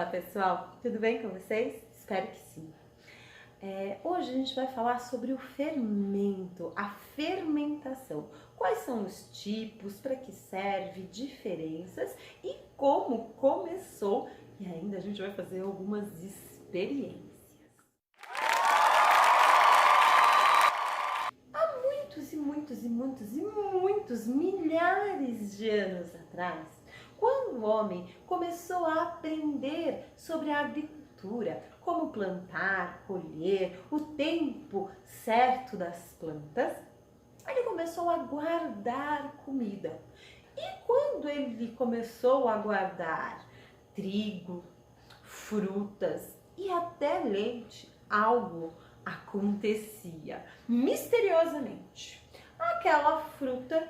pessoal, tudo bem com vocês? Espero que sim. Hoje a gente vai falar sobre o fermento, a fermentação. Quais são os tipos, para que serve, diferenças e como começou. E ainda a gente vai fazer algumas experiências. Há muitos milhares de anos atrás, quando o homem começou a aprender sobre a agricultura, como plantar, colher, o tempo certo das plantas, ele começou a guardar comida. E quando ele começou a guardar trigo, frutas e até leite, algo acontecia misteriosamente. Aquela fruta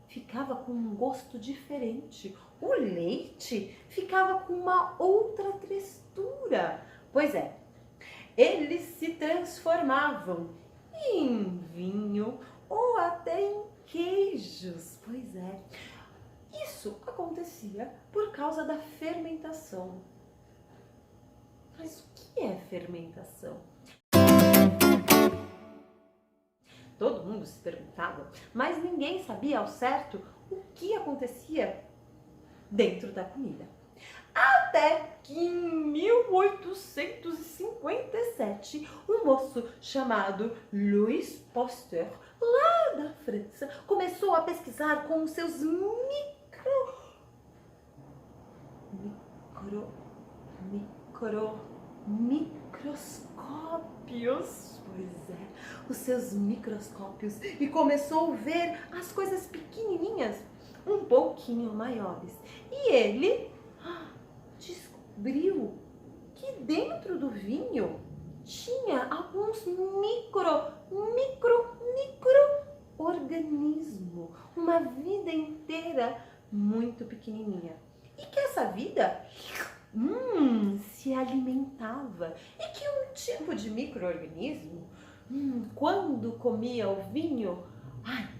ficava com um gosto diferente. O leite ficava com uma outra textura. Pois é, eles se transformavam em vinho ou até em queijos. Pois é, isso acontecia por causa da fermentação. Mas o que é fermentação? Todo mundo se perguntava, mas ninguém sabia ao certo o que acontecia dentro da comida. Até que em 1857, um moço chamado Louis Pasteur, lá da França, começou a pesquisar com os seus microscópios, pois é, os seus microscópios, e começou a ver as coisas pequenininhas um pouquinho maiores. E ele descobriu que dentro do vinho tinha alguns micro-organismos, uma vida inteira muito pequenininha. E que essa vida se alimentava. E que um tipo de micro-organismo, quando comia o vinho,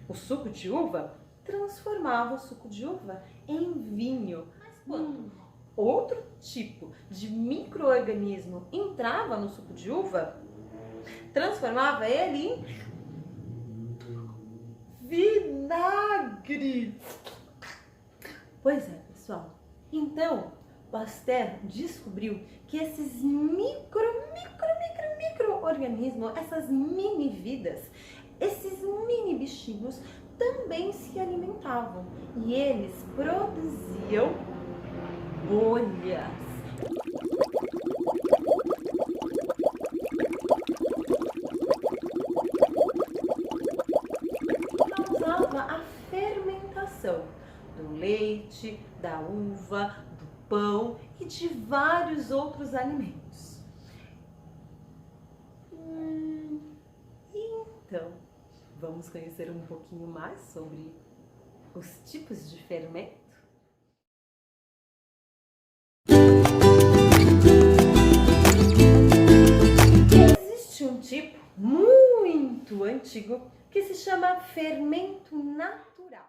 o suco de uva, transformava o suco de uva em vinho. Mas quando outro tipo de micro-organismo entrava no suco de uva, transformava ele em vinagre. Pois é, pessoal. Então, Pasteur descobriu que esses micro-organismos, essas mini-vidas, esses mini bichinhos também se alimentavam e eles produziam bolhas. Causava a fermentação do leite, da uva, do pão e de vários outros alimentos. Então, vamos conhecer um pouquinho mais sobre os tipos de fermento? Existe um tipo muito antigo que se chama fermento natural.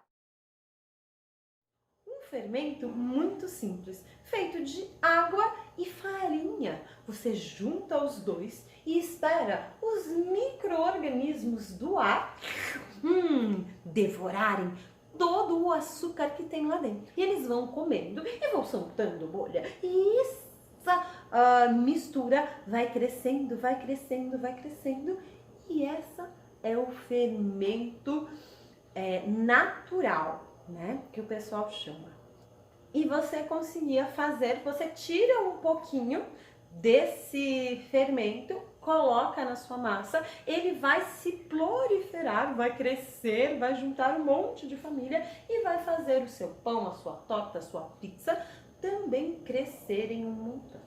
Um fermento muito simples, feito de água e farinha. Você junta os dois e espera os micro-organismos do ar devorarem todo o açúcar que tem lá dentro. E eles vão comendo e vão soltando bolha. E essa mistura vai crescendo. E essa é o fermento natural, né? Que o pessoal chama. E você conseguia fazer, você tira um pouquinho desse fermento, coloca na sua massa, ele vai se proliferar, vai crescer, vai juntar um monte de família e vai fazer o seu pão, a sua torta, a sua pizza também crescerem um montão.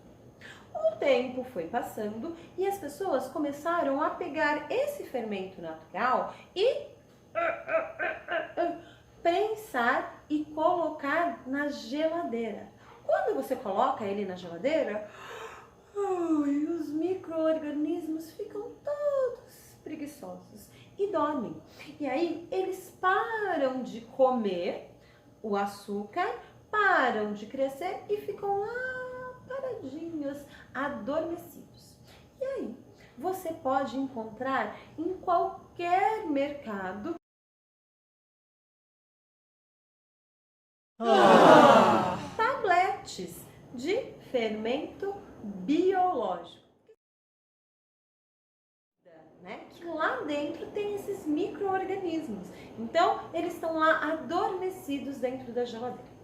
O tempo foi passando e as pessoas começaram a pegar esse fermento natural e prensar e colocar na geladeira. Quando você coloca ele na geladeira, os micro-organismos ficam todos preguiçosos e dormem. E aí eles param de comer o açúcar, param de crescer e ficam lá paradinhos, adormecidos. E aí, você pode encontrar em qualquer mercado tabletes de fermento biológico, né? Que lá dentro tem esses micro-organismos. Então, eles estão lá adormecidos dentro da geladeira.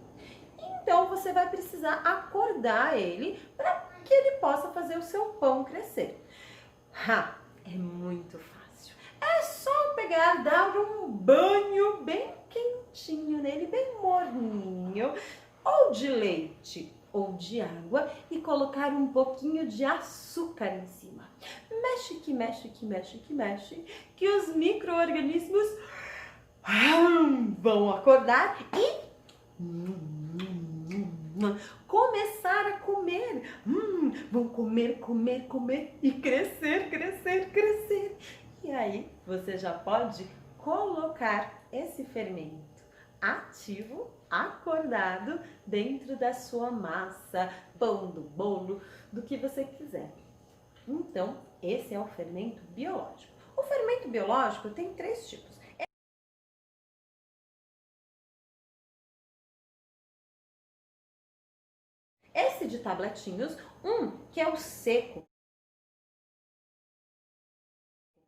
Então, você vai precisar acordar ele para que ele possa fazer o seu pão crescer. É muito fácil. É só pegar, dar um banho bem quentinho nele, bem morninho, ou de leite ou de água, e colocar um pouquinho de açúcar em cima. Mexe que mexe, que mexe, que mexe, que os micro-organismos vão acordar e começar a comer. Vão comer, comer, comer e crescer, crescer, crescer. E aí você já pode colocar esse fermento ativo, acordado, dentro da sua massa, pão, do bolo, do que você quiser. Então, esse é o fermento biológico. O fermento biológico tem 3 tipos. Esse de tabletinhos, que é o seco.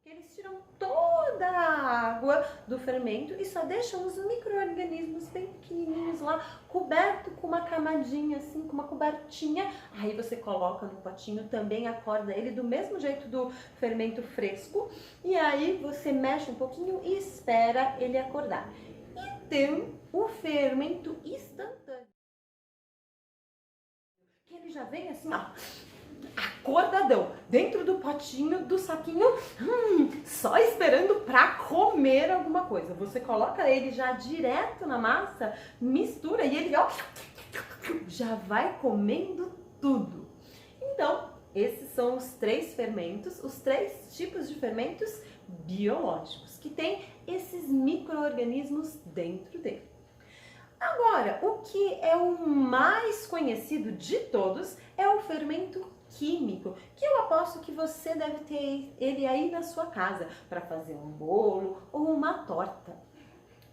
Eles tiram toda a água do fermento e só deixam os micro-organismos bem pequenininhos lá, coberto com uma camadinha assim, com uma cobertinha. Aí você coloca no potinho, também acorda ele do mesmo jeito do fermento fresco. E aí você mexe um pouquinho e espera ele acordar. E tem o fermento instantâneo, que ele já vem assim, ó, acordadão, dentro do potinho, do saquinho, só esperando para comer alguma coisa. Você coloca ele já direto na massa, mistura e ele, ó, já vai comendo tudo. Então, esses são os 3 fermentos, os 3 tipos de fermentos biológicos, que tem esses micro-organismos dentro dele. Agora, o que é o mais conhecido de todos é o fermento químico, que eu aposto que você deve ter ele aí na sua casa para fazer um bolo ou uma torta.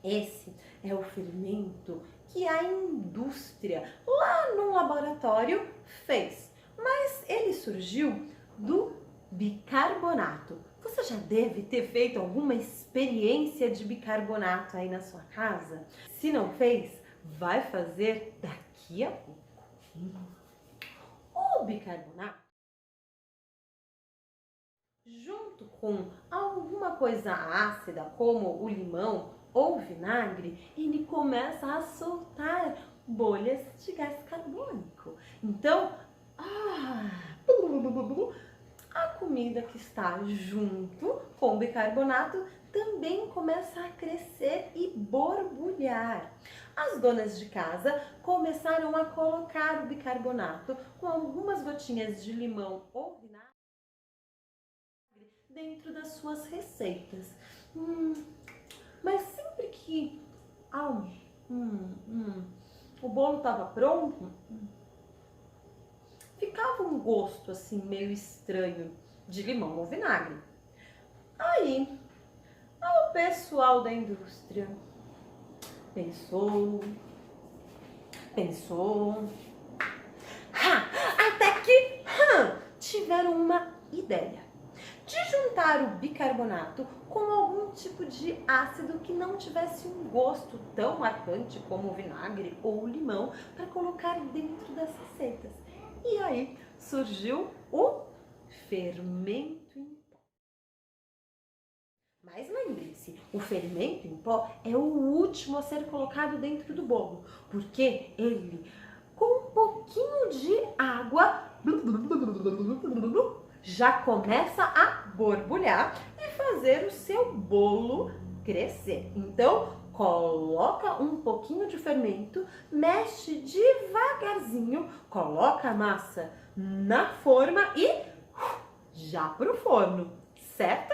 Esse é o fermento que a indústria lá no laboratório fez, mas ele surgiu do bicarbonato. Você já deve ter feito alguma experiência de bicarbonato aí na sua casa? Se não fez, vai fazer daqui a pouco. O bicarbonato, junto com alguma coisa ácida, como o limão ou o vinagre, ele começa a soltar bolhas de gás carbônico. Então, a comida que está junto com o bicarbonato também começa a crescer e borbulhar. As donas de casa começaram a colocar o bicarbonato com algumas gotinhas de limão ou vinagre dentro das suas receitas. Mas sempre que o bolo estava pronto, ficava um gosto assim meio estranho de limão ou vinagre. Aí, o pessoal da indústria pensou, até que tiveram uma ideia de juntar o bicarbonato com algum tipo de ácido que não tivesse um gosto tão marcante como o vinagre ou o limão para colocar dentro das receitas. E aí surgiu o fermento em pó. Mas lembre-se, o fermento em pó é o último a ser colocado dentro do bolo, porque ele, com um pouquinho de água, já começa a borbulhar e fazer o seu bolo crescer. Então, coloca um pouquinho de fermento, mexe devagarzinho, coloca a massa na forma e já pro forno, certo?